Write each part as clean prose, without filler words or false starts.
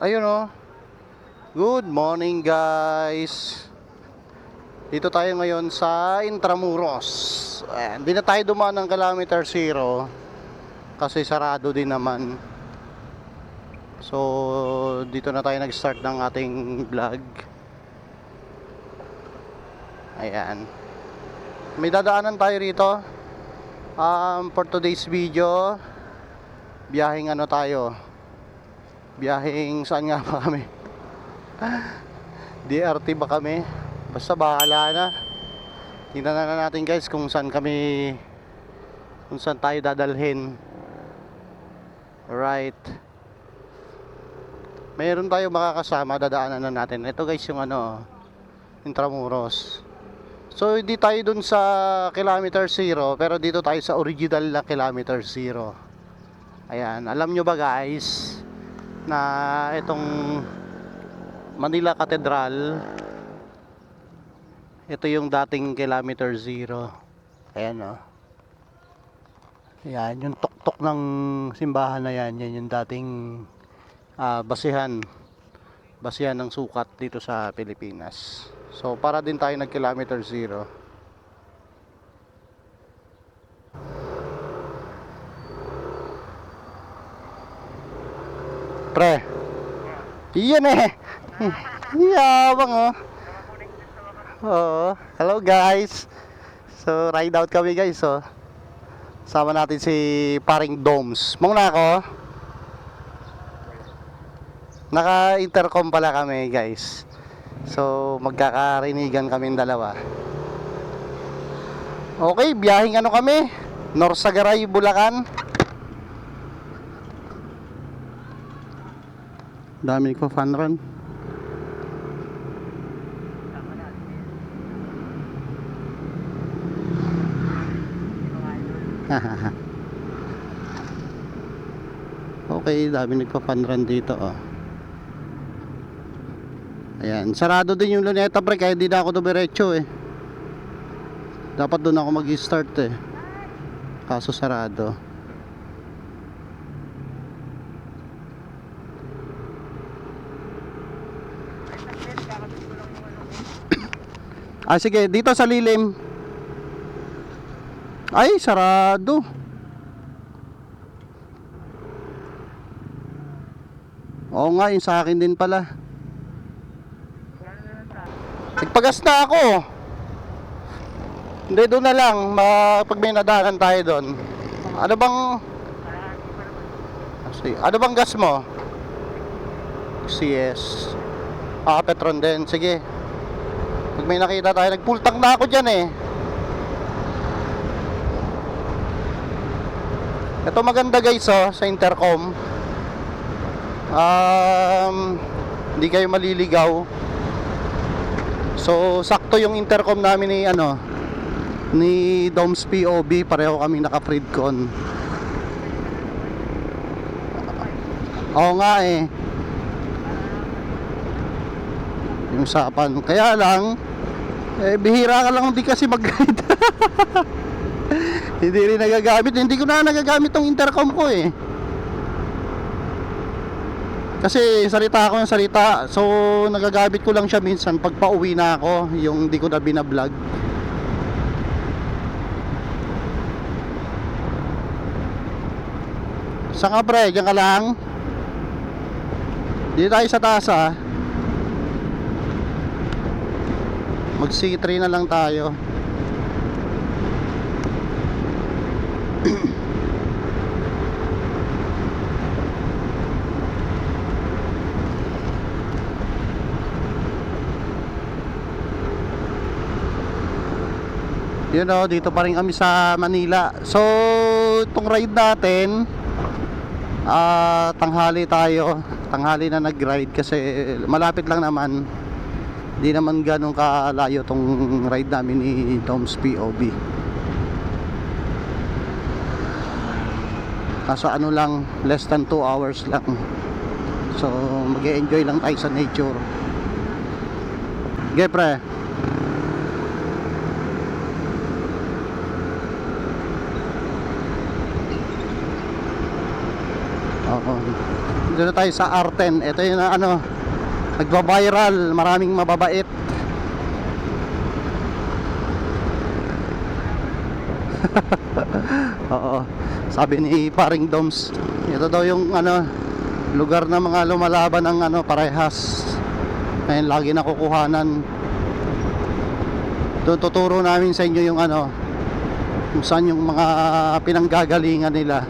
Ayun oh. Good morning guys. Dito tayo ngayon sa Intramuros. Hindi na tayo dumaan ng kilometer 0 kasi sarado din naman. So dito na tayo nag-start ng ating vlog. Ayan. May dadaanan tayo rito. For today's video, biyaheng ano tayo? Biyaheng saan nga ba kami? DRT ba kami? Basta bahala na. Tingnan na natin guys kung saan tayo dadalhin. Alright. Mayroon tayo makakasama, dadaanan na natin. Ito guys yung Intramuros. So hindi tayo dun sa kilometer 0, pero dito tayo sa original na kilometer 0. Ayan, alam nyo ba guys na itong Manila Cathedral, ito yung dating kilometer 0. Ayan o. Ayan, yung tuktok ng simbahan na yan, yan yung dating basihan ng sukat dito sa Pilipinas. So para din tayo nag kilometer 0. Pre, iyan eh. Yabang oh. Oo. Hello guys. So ride out kami guys oh. Sama natin si Paring Doms. Muna ako. Naka-intercom pala kami guys. So magkakarinigan kaming dalawa. Okay, biyaheng ano kami? Norsagaray, Bulacan. Dami ko fun run. Okay, dami nagpa-fun run dito oh. Ayan, sarado din yung Luneta pre, kaya di na ako dumiretso eh. Dapat doon ako mag-start eh. Kaso sarado. Sige, dito sa lilim. Ay, sarado. Oo nga, yung sa akin din pala. Nagpagas na ako. Hindi, doon na lang. Pag may nadakan tayo doon. Ano bang gas mo? CS. Petron din. Sige. Pag may nakita tayo, nag-full tank na ako dyan eh. Ito maganda guys oh, sa intercom. Hindi kayo maliligaw. So sakto yung intercom namin ni Doms POB, pareho kami naka Freedcon. Oo nga eh. Yung usapan. Kaya lang bihira ka lang di kasi mag-guide. Hindi rin nagagamit. Hindi ko na nagagamit tong intercom ko eh. Kasi salita ako ng salita. So nagagamit ko lang siya minsan pag pauwi na ako, yung hindi ko na binablog. Saka pre, diyan ka lang. Dito tayo sa taas ah. Mag C3 na lang tayo. Yun o, dito pa rin kami sa Manila. So itong ride natin, tanghali tayo. Tanghali na nag-ride kasi malapit lang naman. Di naman ganun kalayo tong ride namin ni Doms POB. Kaso ano lang, less than 2 hours lang. So mag-e-enjoy lang tayo sa nature. Okay pre. Oo. Doon na tayo sa R10. Ito yung ano, nagba-viral, maraming mababait. Oo. Sabi ni Paring Doms, ito daw yung ano, lugar na mga lumalaban ng ano, parehas. Ayun, lagi nakukuhanan. Doon tuturo namin sa inyo yung ano, kung saan yung mga pinanggagalingan nila.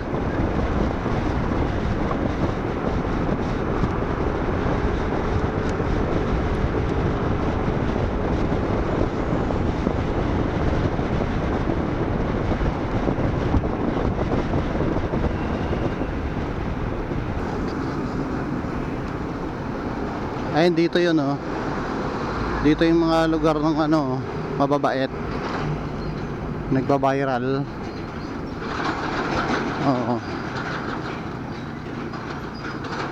Ayun, dito yun, oh. Dito yung mga lugar ng ano, mababait, nagba-viral. Oo.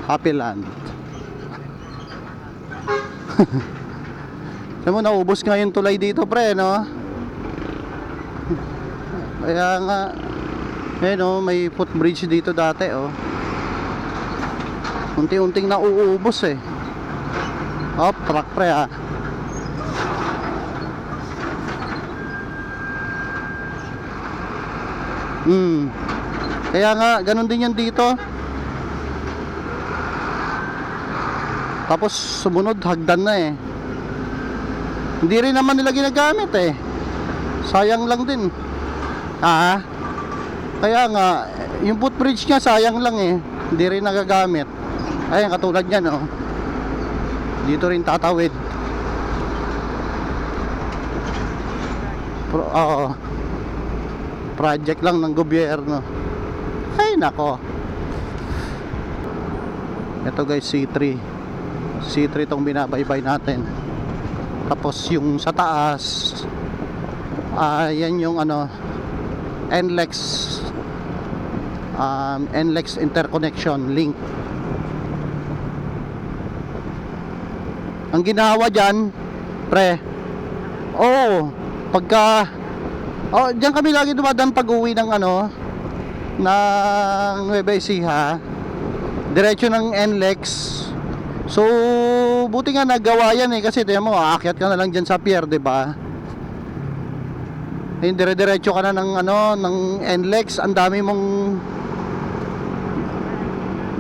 Happy Land. Alam mo, naubos nga yung tulay dito, pre, no? Kaya nga, oh, may footbridge dito dati, oh. Unti-unting nauubos, eh. Oh, truck, pre, ah. Kaya nga, ganun din yan dito. Tapos sumunod, hagdan na, eh. Hindi rin naman nila ginagamit, eh. Sayang lang din. Ah, kaya nga, yung footbridge nga sayang lang, eh. Hindi rin nagagamit. Ayan, katulad yan, oh. Dito rin tatawid. Oo. Project lang ng gobyerno. Ay nako. Ito guys, C3. C3 tong binabaybay natin. Tapos yung sa taas, yan yung ano, NLEX, NLEX interconnection link. Ang ginawa dyan, pre, pagka dyan kami lagi dumadaan pag uwi ng ano, ng Nueva Ecija, diretso ng NLEX. So buti nga nagawa yan, eh, kasi tiyan mo, aakyat ka na lang dyan sa pier, diba? Ayun, dire-diretso ka na ng ano, ng NLEX. Ang dami mong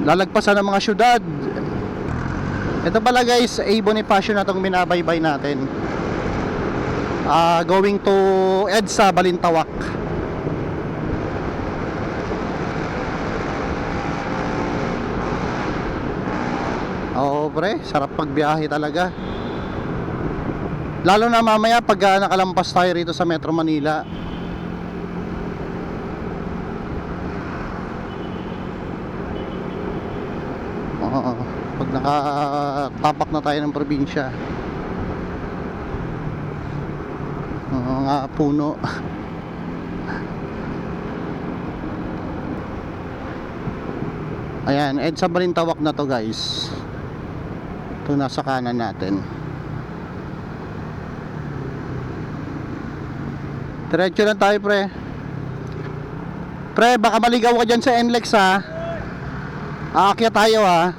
lalagpasan ng mga syudad. Ito pala guys, A. Bonifacio na itong binabaybay natin. Going to EDSA Balintawak. Oo pre, sarap pagbiyahe talaga. Lalo na mamaya pag nakalampas tayo rito sa Metro Manila. Oo, pag nakatapak na tayo ng probinsya, mga puno. Ayan, EDSA Balintawak na to guys. Ito nasa kanan natin. Diretso lang tayo pre. Pre, baka maligaw ka dyan sa NLEX, ha. Aakyat tayo, ha.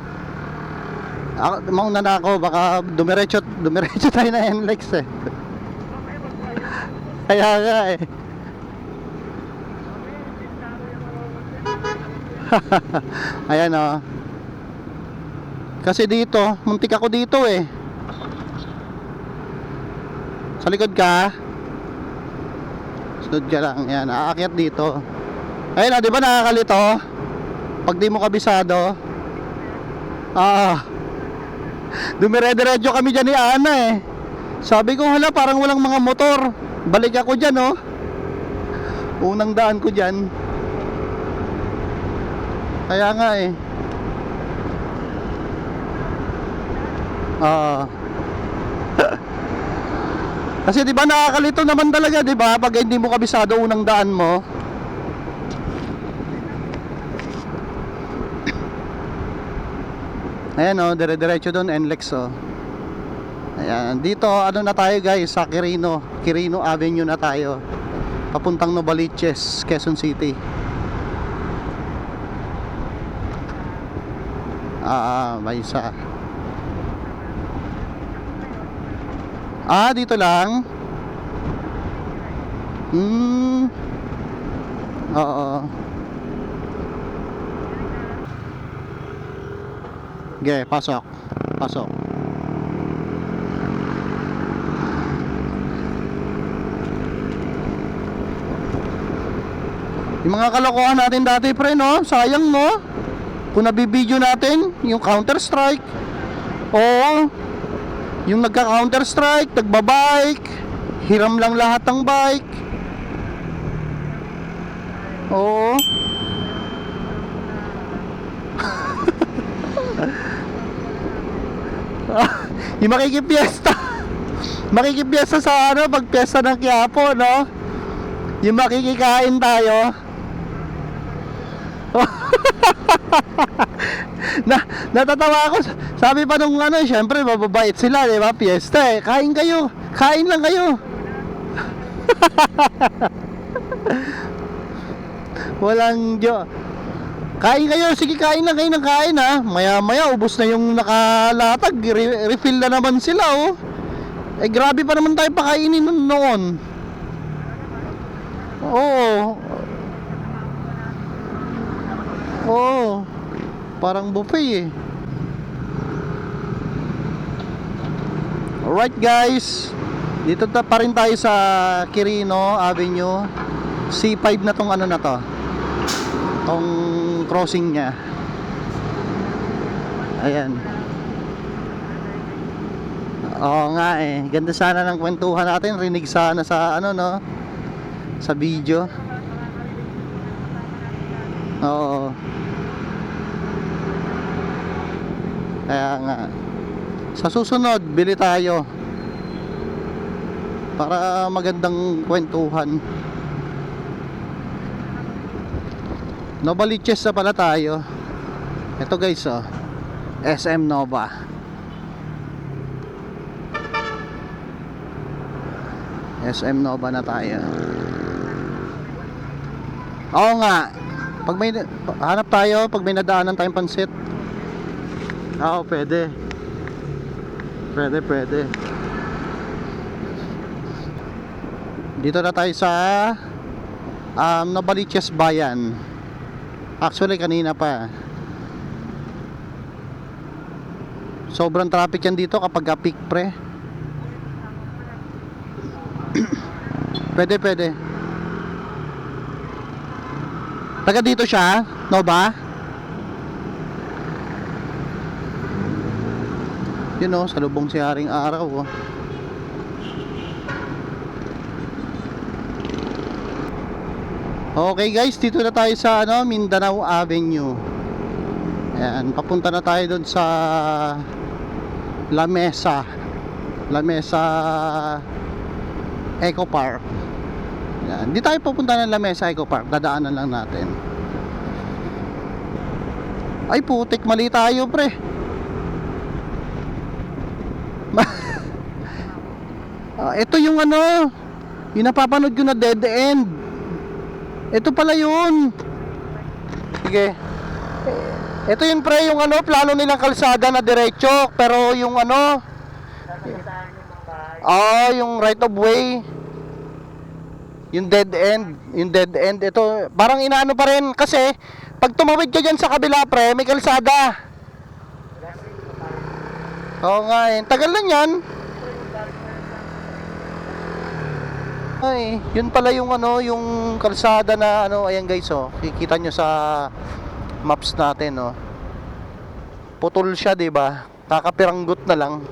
Mauna na ako, baka dumiretso tayo na NLEX, eh. Kaya nga, eh. Ayan, oh. Kasi dito, muntik ako dito, eh. Sa likod ka. Sunod ka lang, yan, aakyat dito. Ayun, di ba nakakalito? Pag di mo kabisado. Dumire-diretso kami dyan ni Ana, eh. Sabi ko, hala, parang walang mga motor. Balik ako dyan, oh. Unang daan ko dyan. Kaya nga, eh. Kasi di ba nakakalito naman talaga, di ba? Pag hindi mo kabisado unang daan mo. Ayan, oh, dire-diretso doon, NLEX, oh. Ayan, dito ano na tayo guys, sa Quirino Avenue na tayo. Papuntang Novaliches, Quezon City. May isa. Dito lang. Oo. Okay, pasok. Pasok. Yung mga kalokohan natin dati, pre, no? Sayang, no? Kung nabibideo natin, yung Counter Strike. Oo. Yung nagka-Counter Strike, nagbabike, hiram lang lahat ng bike. Oo. Yung makikipiesta. Makikipiesta sa ano, pagpiesta ng Quiapo, no? Yung makikikain tayo. Natatawa ako. Sabi pa nung ano, syempre mababait sila, di ba? Fiesta eh. Kain kayo. Kain lang kayo. Walang jo. Kain kayo. Sige, kain lang kayo ng kain, ha. Maya maya ubos na yung nakalatag. Refill na naman sila, oh. Eh grabe pa naman tayo pakainin noon. Oo. Oo. Parang buffet eh. Alright guys, dito pa rin tayo sa Quirino Avenue. C5 na tong ano na to, tong crossing nya. Ayan. Oo nga eh, ganda sana ng kwentuhan natin. Rinig sana sa ano, no, sa video. Oo. Kaya nga, sa susunod bili tayo para magandang kwentuhan. Novaliches na pala tayo. Ito guys, oh, SM Nova. SM Nova na tayo. Oo nga, pag may hanap tayo, pag may nadaanan tayong pansit. Oo, pwede. Pwede. Dito na tayo sa Novaliches Bayan. Actually kanina pa. Sobrang traffic yan dito kapag peak, pre. Pwede. Taga dito siya, Nova. Yun o, salubong si Haring Araw, oh. Okay guys, dito na tayo sa ano, Mindanao Avenue. Ayan, papunta na tayo doon sa La Mesa Eco Park. Ayan, di tayo pupunta ng La Mesa Eco Park, dadaanan lang natin. Ay putik, mali tayo, pre. Ito yung ano, yung napapanood ko na dead end. Ito pala yun. Sige. Ito yun, pre, yung ano, plano nilang kalsada na diretso, pero yung ano, yung right of way, yung dead end, ito, parang inaano pa rin, kasi, pag tumawid ka dyan sa kabila, pre, may kalsada. Oo nga eh, tagal lang yan. Ay, yun pala yung ano, yung kalsada na ano, ayan guys, oh. Kikita nyo sa maps natin, oh. Putol siya, 'di ba? Kakapiranggot na lang.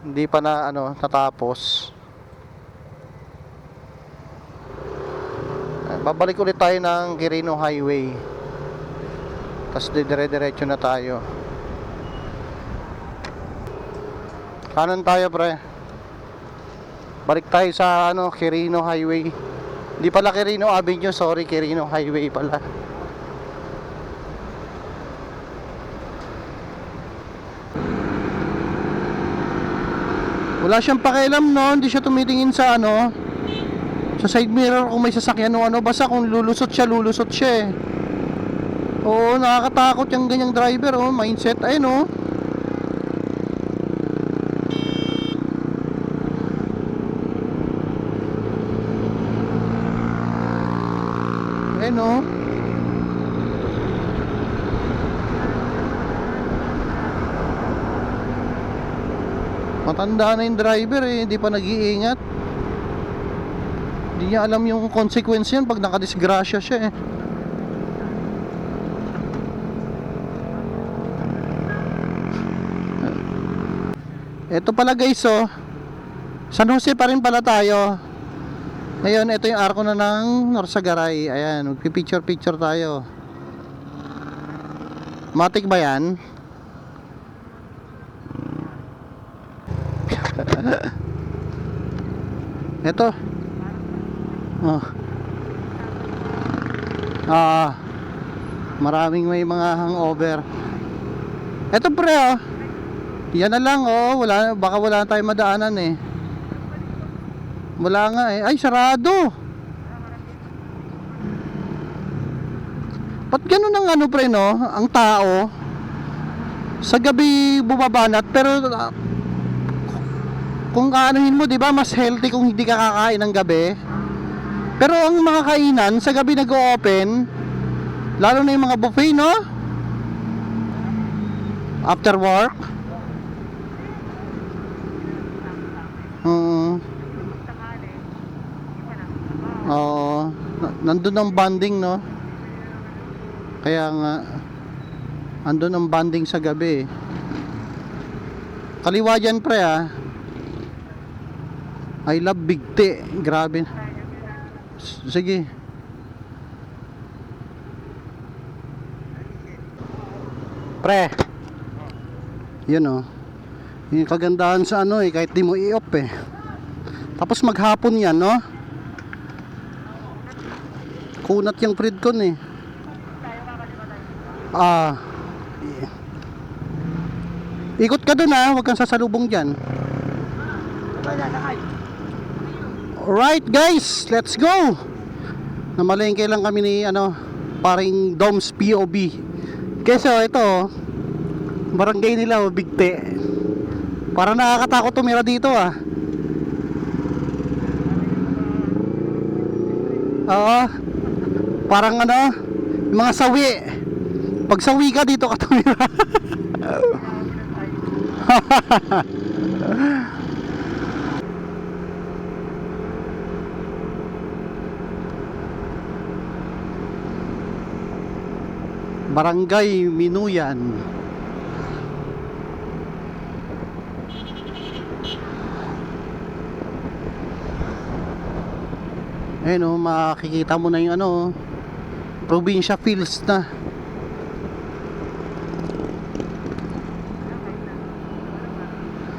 Hindi pa na ano, natapos. Babalik ulit tayo ng Quirino Highway. Tapos dire-diretso na tayo. Kanan tayo, pre. Balik tayo sa ano, Quirino Highway. Hindi pala Quirino Avenue, sorry, Quirino Highway pala. Wala siyang pakialam, no? Hindi siya tumitingin sa ano, sa Sa side mirror kung may sasakyan o ano, basta kung lulusot siya eh. Oo, nakakatakot yung ganyang driver, oh, mindset, ayun oh. Ayun oh. Matanda na yung driver eh, hindi pa nag-iingat. Hindi niya alam yung consequence yan pag nakadisgrasya siya eh. Ito pala guys oh, San Jose pa rin pala tayo. Ngayon ito yung arko na ng Norsagaray. Ayan, magpipicture tayo. Matik ba yan? Ito oh. Maraming may mga hangover. Ito pre oh, yan na lang oh, baka wala na tayong madaanan eh. Wala nga eh, ay sarado. Ba't ganun ang ano pre no, ang tao sa gabi bumabanat, pero kung aanuhin mo, di ba, mas healthy kung hindi ka kakain ng gabi. Pero ang mga kainan sa gabi nag-o-open, lalo na yung mga buffet, no? After work. Oo. Nandun ang bonding, no? Kaya nga, andun ang bonding sa gabi. Kaliwa dyan, pre, ah. I love Big T. Grabe. Sige. Pre. Yun oh. Yung kagandahan sa ano eh, kahit di mo i-off eh. Tapos maghapon yan, no? Kunat yung Fredcon eh. Ikot ka dun ah, huwag kang sasalubong dyan. Alright guys, let's go. Namalengke lang kami ni ano, paring Doms POB. Kasi ito barangay nila oh, Bigte. Parang nakakatakot tumira dito ah. Oo. Parang ano, yung mga sawi. Pag sawi ka dito ka tumira. Barangay Minuyan. Ayun oh, makikita mo na yung ano, probinsya feels na.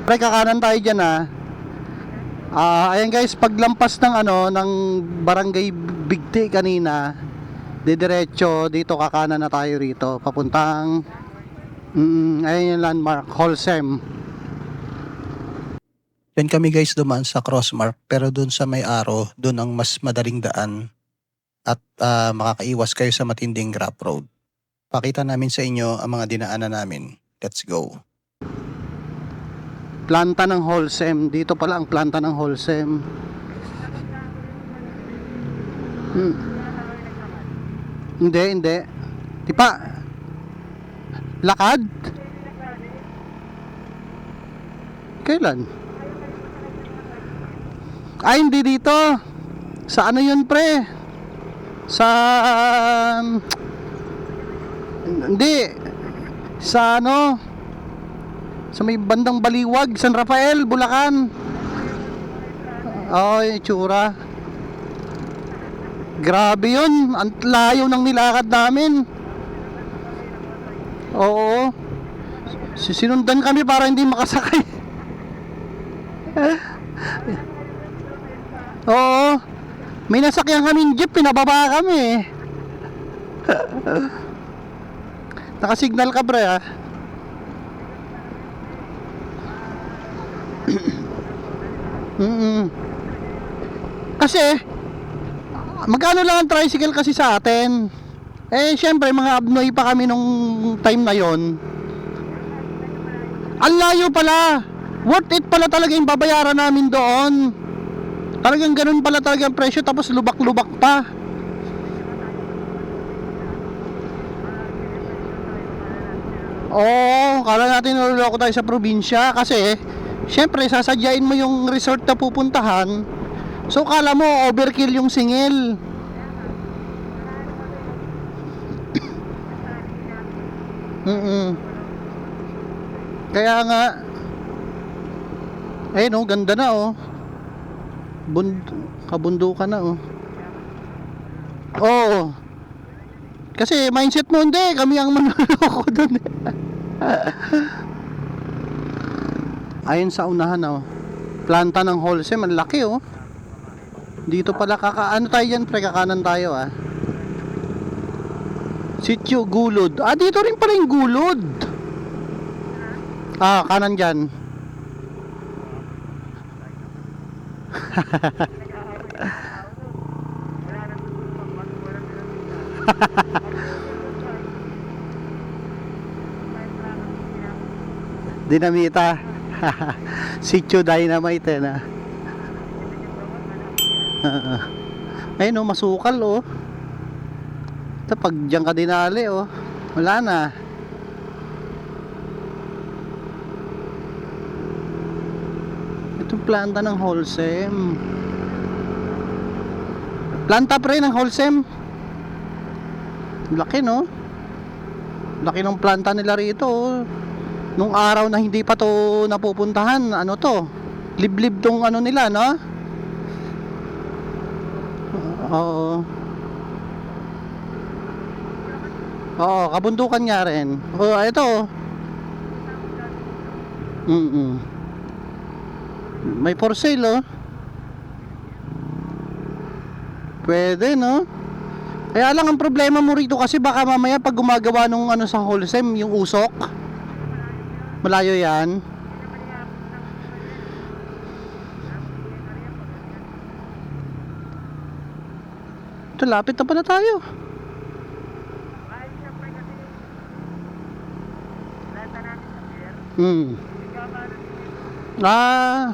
Pre, kakanan tayo dyan ah. Ayan guys, paglampas ng ano, ng barangay Bigti kanina, didiretso dito, kakanan na tayo rito papuntang ayun yung landmark, Holsem. Then kami guys dumaan sa Crossmark, pero dun sa may araw, dun ang mas madaling daan at makakaiwas kayo sa matinding grab road. Pakita namin sa inyo ang mga dinaanan namin. Let's go. Planta ng Holsem. Dito pala ang planta ng Holsem. Hindi. Di pa. Lakad? Kailan? Ay, hindi dito. Sa ano yun, pre? Sa... hindi. Sa ano? Sa may bandang Baliwag, San Rafael, Bulacan. Oo, yung itsura. Grabe yun. Ang layo ng nilakad namin. Oo. Sinundan kami para hindi makasakay. Oo. May nasakyan kaming jeep, pinababa kami. Nakasignal ka pre ah. Kasi Magkano lang ang tricycle kasi sa atin? Eh, syempre, mga abnoy pa kami nung time na yon. Ang layo pala. Worth it pala talaga yung babayaran namin doon. Talagang ganun pala talaga ang presyo, tapos lubak-lubak pa. Oo, kala natin naluloko tayo sa probinsya kasi syempre sasadyain mo yung resort na pupuntahan. So kala mo overkill yung singil. Kaya nga, eh no, ganda na oh. Kabundukan na oh. Oo. Kasi mindset mo hindi, kami ang manloloko doon. Ayun sa unahan oh. Planta ng Holcim, ang laki oh. Dito pala ano tayo dyan pre, kakanan tayo ah. Sitio Gulod. Ah, dito rin pala yung Gulod. Ah, kanan dyan. Dinamita. Sitio Dynamite na. Ayun oh, masukal oh. Ito pag diyan ka dinali oh, wala na. Itong planta ng Holcim. Planta pre ng Holcim. Laki no? Laki ng planta nila rito oh. Nung araw na hindi pa to napupuntahan, ano to? Liblib tong ano nila, no? Oo. Oo, kabundukan nga rin. Oh, ito. May for sale, oh. Pwede, no? Kaya lang ang problema mo rito kasi baka mamaya pag gumagawa nung ano sa Holcim, yung usok. Malayo yan. Ito, lapit na pala tayo. Ah.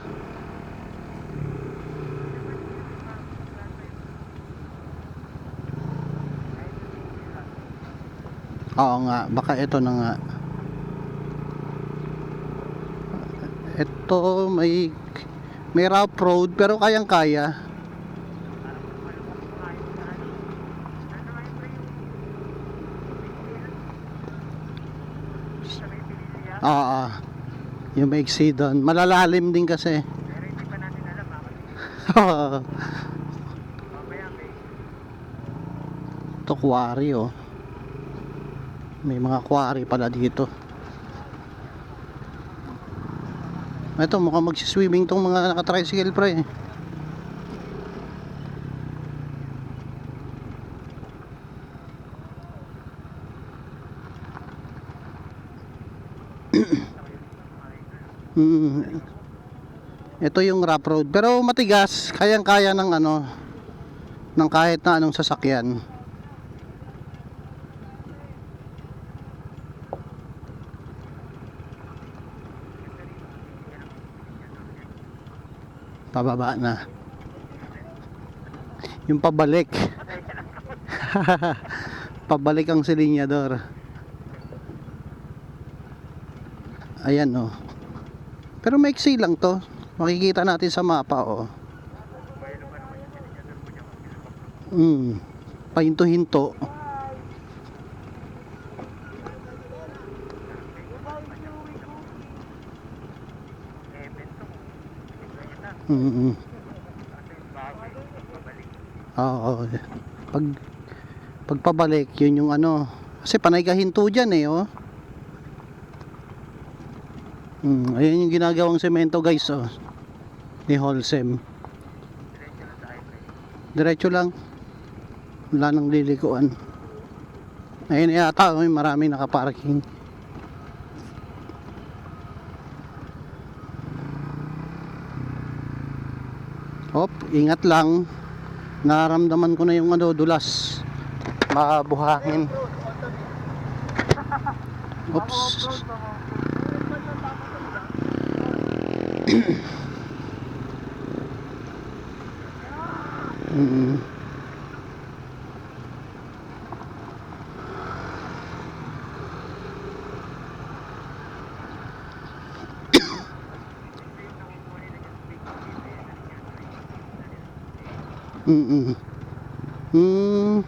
Oo nga, baka ito na nga. Ito may rough road pero kayang-kaya. Oo. Yung maiksi doon, malalalim din kasi. Pero hindi pa natin alam bakit. Ito quarry oh. May mga quarry pala dito. Ito mukhang magsiswimming tong mga naka-tricycle pre. Ito yung rough road pero matigas, kayang-kaya ng ano, ng kahit na anong sasakyan. Pababa na. Yung pabalik. Pabalik ang silinyador. Ayan oh. Pero maiksi lang to. Makikita natin sa mapa oh. Pahinto-hinto. Oo. Pagpabalik yun yung ano. Kasi panay kahinto dyan eh oh. Ayun yung ginagawang semento guys oh. Ni Holcim. Diretso lang. Wala nang lilikuan. Ayun yata oh, maraming nakaparking. Hop, ingat lang. Naramdaman ko na yung ano, dulas. Mabuhangin. Oops. Mm. Mm. Mm.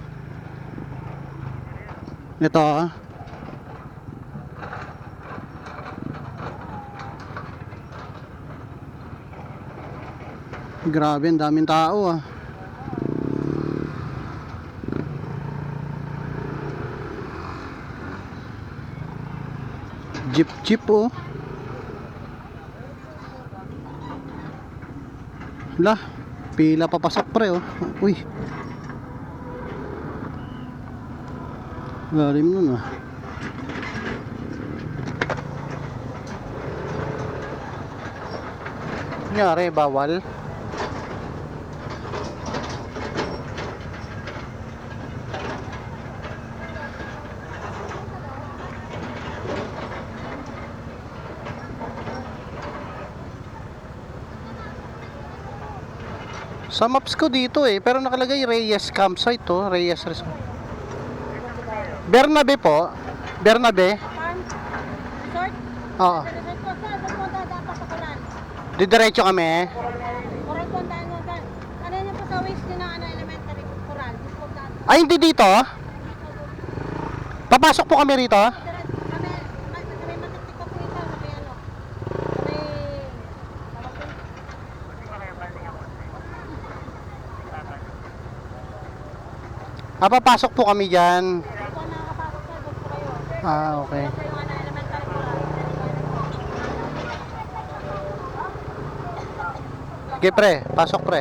Ito ah. Grabe, ang daming tao ah. Jeep oh. Lah, pila papasok pre oh. Uy. Lalim nun ah. Kunyari, bawal. Sa maps ko dito eh, pero nakalagay Reyes Campsite to, Reyes Resort. Bernabe po. Bernabe. Resort? Oo. Resort po, sir. Pupunta dapat sa Coral. Didiretso kami. Coral po, dahil ano niyo po sa waste niyo ng elementary Coral. Ay, hindi dito. Papasok po kami rito. Kami matitik po ito. Sabi ano. Papasok po kami dyan. Hindi po nakakapasok sir. Doon po kayo. Okay. Ito yung elementary Coral. Okay, pre. Pasok, pre.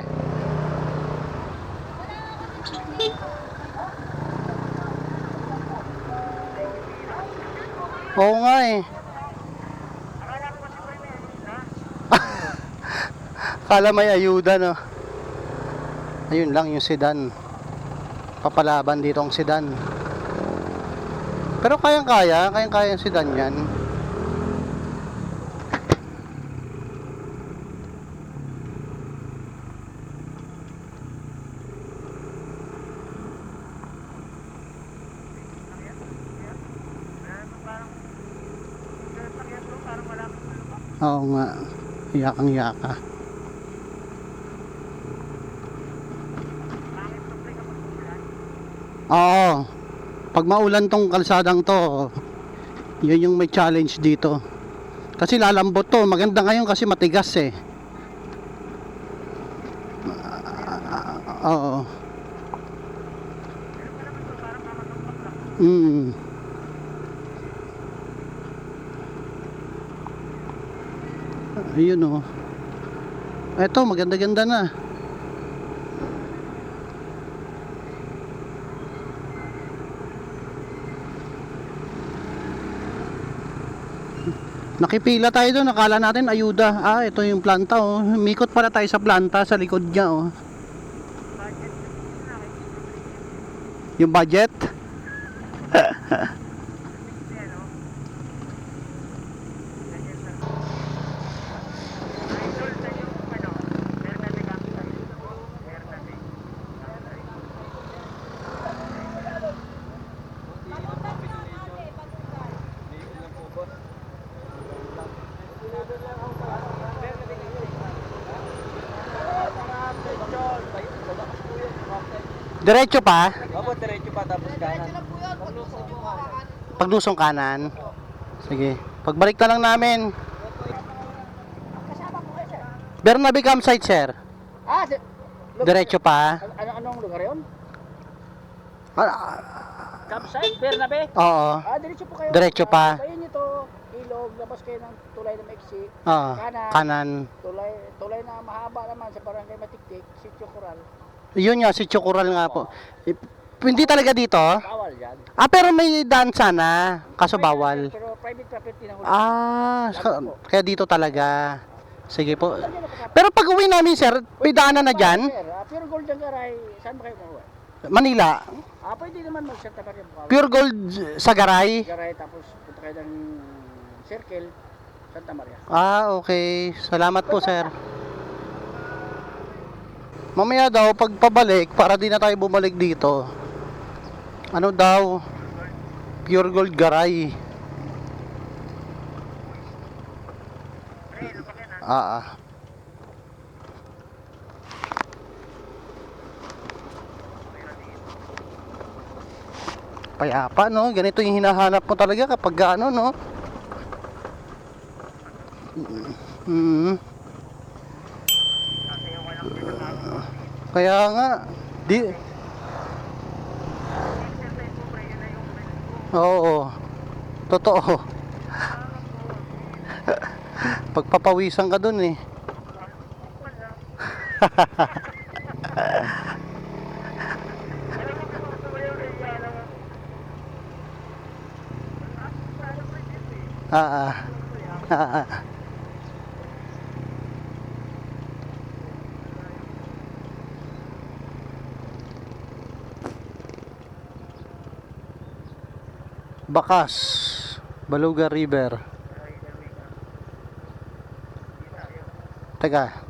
Oo nga eh. Kala may ayuda no. Ayun lang yung sedan. Papalaban dito ang sedan. Pero kayang-kaya yung sedan yan. Oo nga. Yakang-yaka. Oo. Pag maulan tong kalsadang to, yun yung may challenge dito. Kasi lalambot to. Maganda ngayon kasi matigas eh. Oo. Ayun oh. Eto, maganda-ganda na. Nakipila tayo doon, nakala natin ayuda. Ah, ito yung planta oh. Mikot pala tayo sa planta sa likod niya oh. Yung budget? Diretso pa? Opo, diretso pa tapos kanan. Paglusong kanan. Sige. Pagbalik na lang namin. Bernabe campsite, sir. Ah, Diretso pa. anong lugar yun? Ah, Campsite, Bernabe? oo. Ah, diretso po kayo. Diretso pa. Kayo nito, ilog, labas kayo ng tulay na maiksi. Oo. Kanan. Kanan. Tulay na mahaba naman sa barangay Matiktik, Sitio Coral. Yun nga, si Chocoral nga po. Hindi talaga dito? Bawal yan. Ah, pero may daan sana. Kaso bawal. Pero private property na huli. Ah, kaya dito talaga. Sige po. Pero pag uwi namin, sir, may daanan na dyan? Sir, Pure Gold ang garay. Saan ba kayo mauwi? Manila. Pwede naman mag-Santa Maria Bukawi. Pure Gold sa Garay? Garay, tapos punta kayo ng Circle, Santa Maria. Okay. Salamat po, sir. Mamaya daw, pag pabalik, para di na tayo bumalik dito. Ano daw? Pure Gold Garay. Ah. Payapa, no? Ganito yung hinahanap mo talaga kapag ano, no? Kaya nga, di... Oo, totoo. Pagpapawisan ka dun eh. Ah, ah. Bakas, Baluga River. Teka.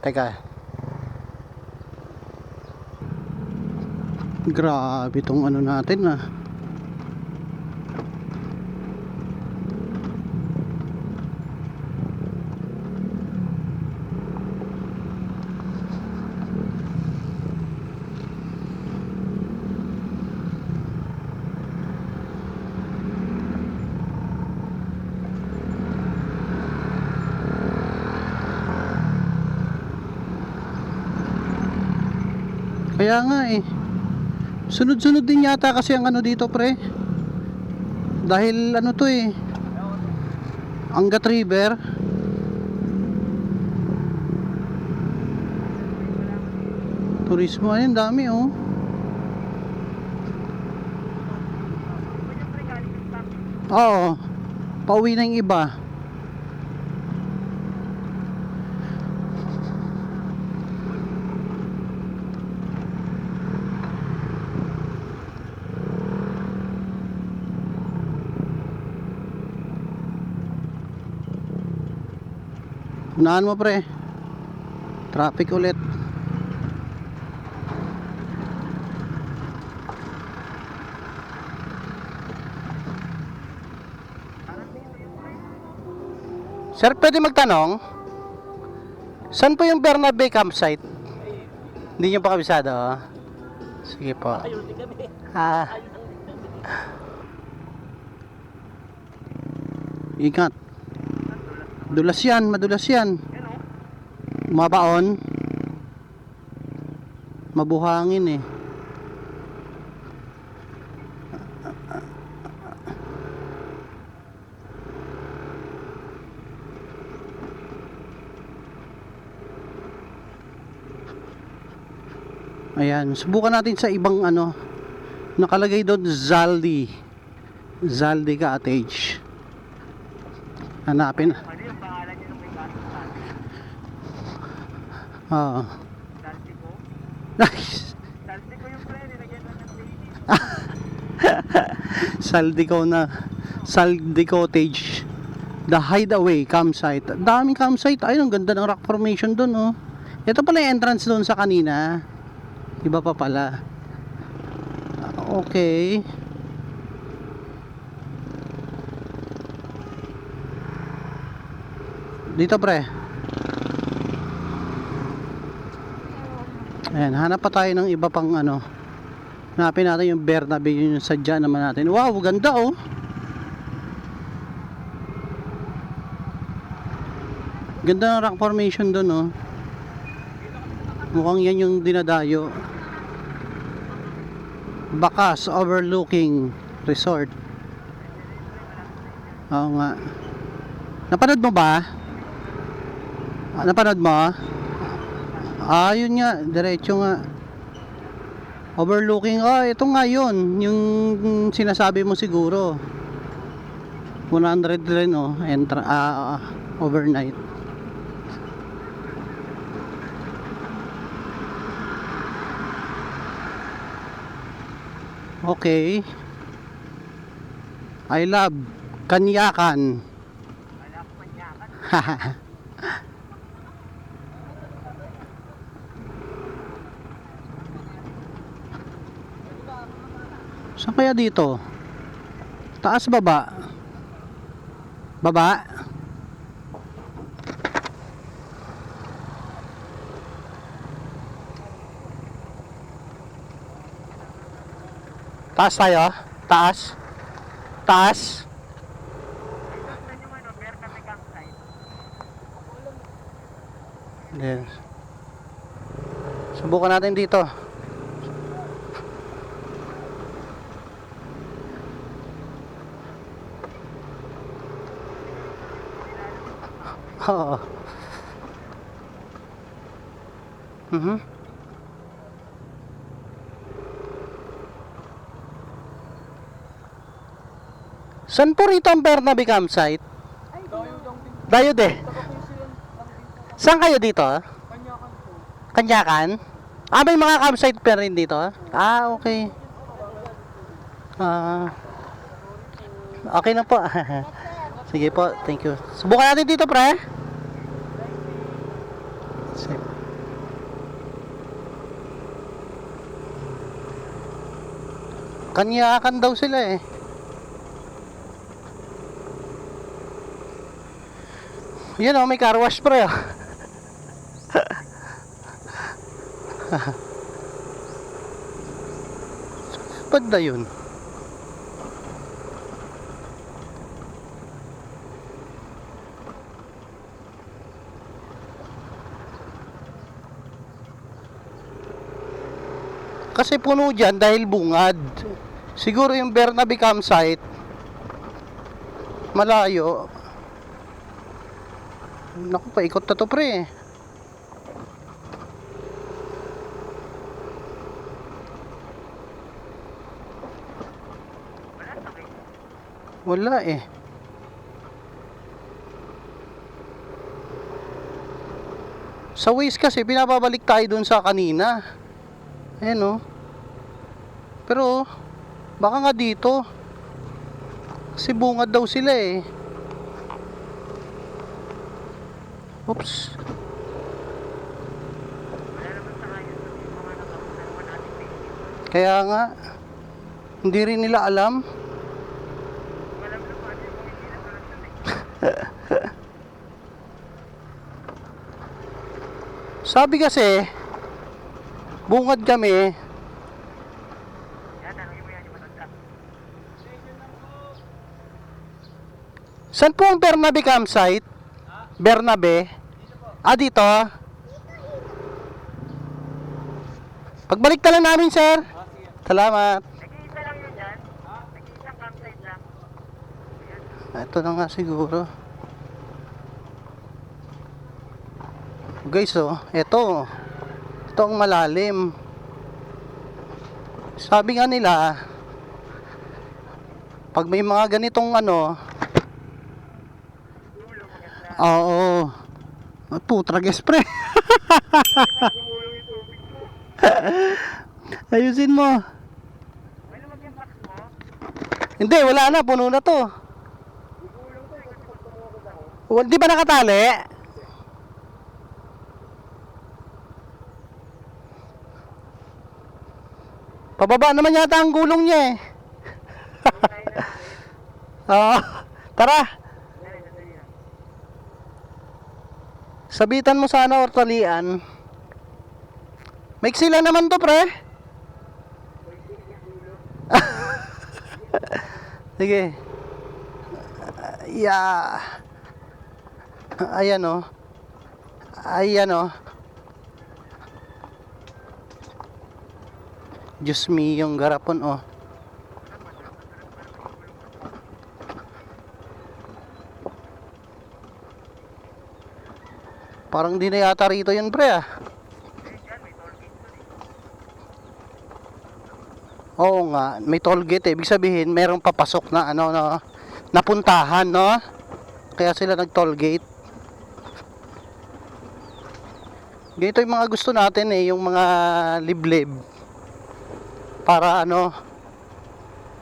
Grabe tong ano natin ah. Kaya nga eh. Sunod-sunod din yata kasi ang ano dito, pre. Dahil ano to eh. Angat River. Turismo ayun, dami oh. Oo. Pauwi na yung iba. Unahan mo, pre. Traffic ulit. Sir, pwede magtanong? Saan po yung Bernabe campsite? Hindi nyo pa kabisado, oh? Sige po. Ingat. Madulas yan. Mabaon. Mabuhangin eh. Ayan, subukan natin sa ibang ano. Nakalagay doon Zaldi Cottage. Hanapin. Nice. Saldi Cottage. The Hideaway campsite. Daming campsite. Ayun, ang ganda ng rock formation doon, oh. Ito pala yung entrance doon sa kanina. Iba pa pala. Okay. Dito, pre. Ayan, hanap pa tayo ng iba pang ano. Hanapin natin yung Bernabe, yung sadya naman natin. Wow, ganda oh. Ganda ng rock formation doon oh. Mukhang yan yung dinadayo. Bakas Overlooking Resort. Oo nga. Napanood mo ba? Napanood mo? Yun nga, diretso nga. Overlooking, ito nga yun. Yung sinasabi mo siguro. 100 rin oh, overnight. Okay. I love Kanyakan. Saan kaya dito? Taas, baba? Baba? Taas tayo? Taas? Taas? Yes. Subukan natin dito. Oo. Mhm. Saan po rito ang Bernabe campsite? Dayo de. Saan kayo dito? Kanyakan? Ah, may mga campsite pa rin dito? Ah, okay. Ah, okay na po. Sige po, thank you. Subukan natin dito, pre. Sige. Kanyakan daw sila eh. Yun oh, may car wash pre oh. Banda yun. Kasi puno dyan dahil bungad. Siguro yung Bernabe campsite malayo. Naku, paikot na to pre. Wala eh. Sa Waze kasi pinapabalik tayo dun sa kanina. Ayan oh. Pero baka nga dito. Kasi bungad daw sila eh. Oops. Kaya nga hindi rin nila alam. Sabi kasi bungad kami. Saan po ang Bernabe campsite? Bernabe? Ah, dito? Pagbalik na lang namin, sir. Salamat. Nag-iisa lang yun dyan? Nag-iisang campsite lang? Ito na nga siguro. Guys, oh, ito. Ito ang malalim. Sabi nga nila, pag may mga ganitong ano, oo. Putra pre. Ayusin mo. Hindi, wala na, puno na to. Di ba nakatali? Pababa naman yata ang gulong niya eh. Oo, tara. Sabitan mo sana or talian. Maiksi lang naman to pre. Sige. Yeah. Ayan oh. Ayan oh. Diyos me, yung garapon oh. Parang di na yata rito yun pre ah. Oo nga, may toll gate eh. Ibig sabihin, merong papasok na ano no, napuntahan no. Kaya sila nag toll gate. Ganito yung mga gusto natin eh, yung mga liblib. Para ano,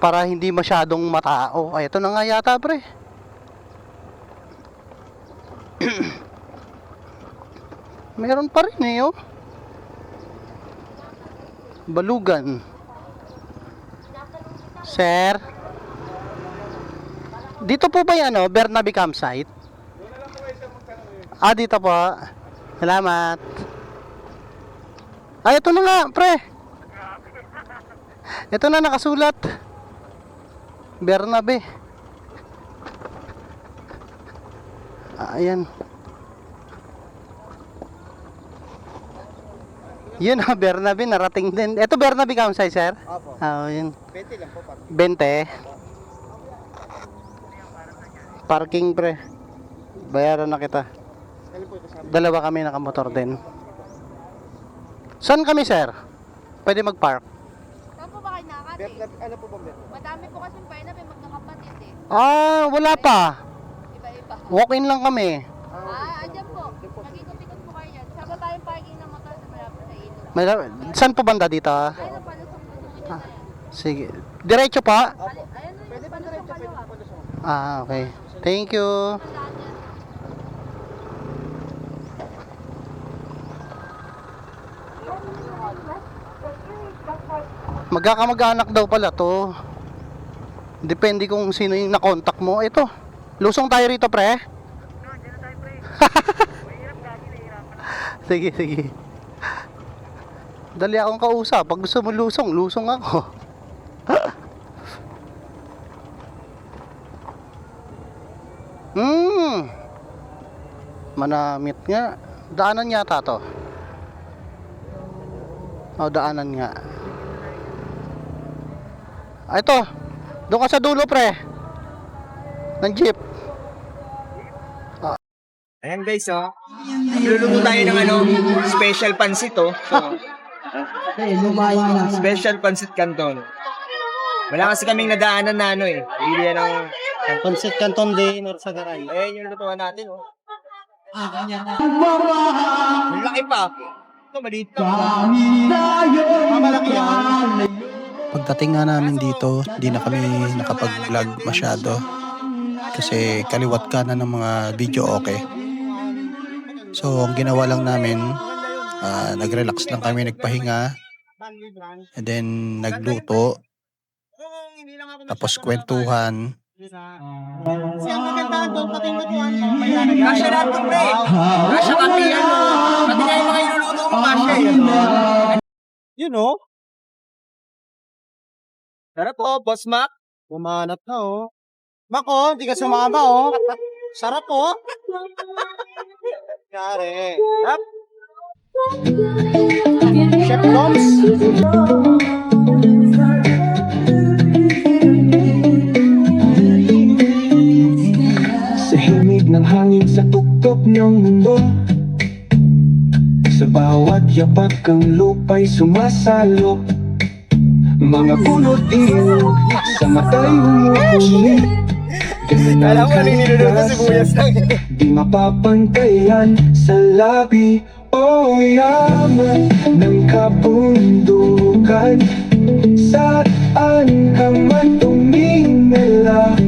para hindi masyadong matao. Ay, ito na nga yata, pre. Meron pa rin eh, oh. Balugan. Sir. Dito po ba yan, Bernabe campsite? Ah, dito po. Salamat. Ay, ito na nga, pre. Ito na nakasulat. Bernabe. Ayan. Yun Bernabe, narating din. Ito Bernabe campsite, sir? Opo. Ah, yun. 20 lang po. 20. Parking, pre. Bayaran na kita. Dalawa kami nakamotor din. Saan kami, sir? Pwede mag-park? Saan po ba kayo nakakati? Ano po ba meron? Madami po kasi pwede may magkakapatid eh. Ah, wala pa. Iba-iba. Walk-in lang kami. Andyan po. Mag-ikot-ikot po kayo dyan. Saan ba tayong parking ng motor sa malapit sa ilog? Saan po banda dito? Ayun ang palusong-lusong nyo na yan. Sige. Diretso pa? Ayun yung palusong kaliwa. Ah, okay. Thank you. Tandaan yan. Magkakamag-anak daw pala to. Depende kung sino yung nakontak mo. Ito. Lusong tayo rito, pre. Sige, sige. Dali akong kausap. Pag gusto mo lusong, lusong ako. Manamit nga. Daanan yata to. O, daanan nga. Ah, ito. Doon ka sa dulo, pre. Ng jeep. Ayan guys, Luluto tayo ng special pansit, Special pansit canton. Wala kasi kaming nadaanan na bili yan ng... Pansit Canton de Norsagaray. Ayan yung lutuan natin, Ang laki pa. Ito, maliit pa. Malaki yan. Pagdating nga namin dito, di na kami nakapag-vlog masyado. Kasi kaliwat ka na ng mga video okay. So, ang ginawa lang namin, nag-relax lang kami, nagpahinga. And then, nagluto. Tapos, kwentuhan. Kasya lahat to, pre. Kasya kami, pati kayo mga iluluto mo, kasya Yun, Sarap, Boss Mac. Pumanat na, Mako, hindi ka sumama, Sarap, Yari. Sarap. Chef Doms. Sa himig ng hangin sa tuktok ng mundo, sa bawat yapak ang lupa'y sumasalo. Mga punot ilog sa mata'y humuhuli. Ganun Alam ang ko, niluluto sibuyas lang. di mapapantayan sa labi o yaman ng kabundukan. Saan ka man tumingala,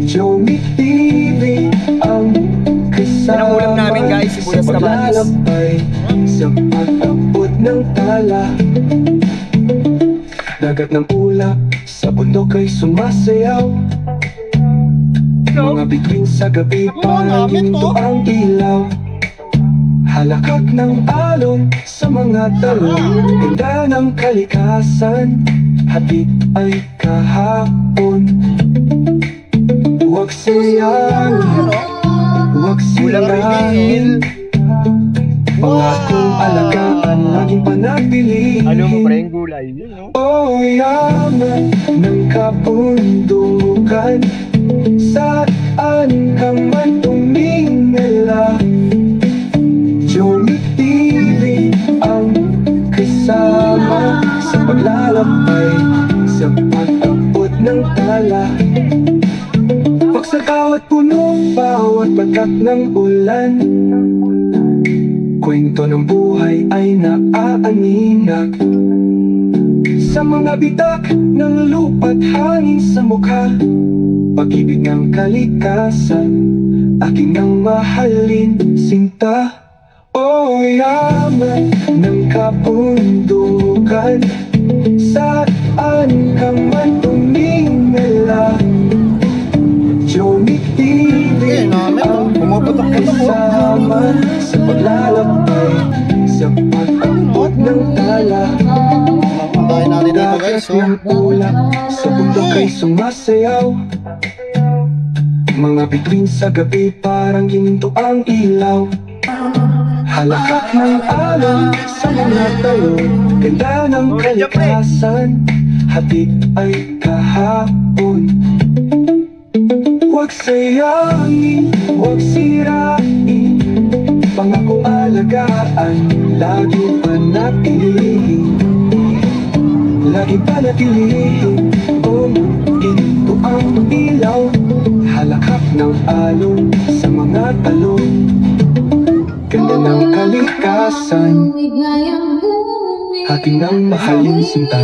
Jomi TV ang Yan ang ulam kasama namin, guys, sibuyas sa na batis. paglalakbay, sa pag-abot ng tala. Dagat ng ulap, sa bundok ay sumasayaw. Mga bituin sa gabi, parang ginto ang ilaw. Halakak ng alon sa mga talon, ganda ng kalikasan, hatid ay kahapon. Huwag sayangin, huwag sirangin, pangakong alagaan, laging panatilihin. Ano mo, pre, yung gulay? Yun, O yaman ng kabundukan, saan ka man tumingala, Jomi TV ang kasama sa paglalakbay, sa pag-abot ng tala. Pag sa bawat puno, bawat batak ng ulan, kwento ng buhay ay naaaninag. Sa mga bitak ng lupa't hangin sa mukha, pag-ibig ng kalikasan, aking nang mahalin sinta. O yaman ng kabundukan, saan ka man tumingala, Johnny TV ang isama sa paglalakbay, sa pag-abot ng tala. Puntahin natin dito guys. Dagat ng ulap, sa bundok ay sumasayaw. Mga bituin sa gabi parang gininto ang ilaw. Halakak ng alon sa mga tayo, ganda ng kalikasan, hatid ay kahapon. Huwag sayangin, huwag sirain, pangakong alagaan, lagi panatilihin. Lagi panatilihin, ginto ang ilaw, halakak ng alon sa mga talong. Ganda ng kalikasan, ating nang mahalin sinta.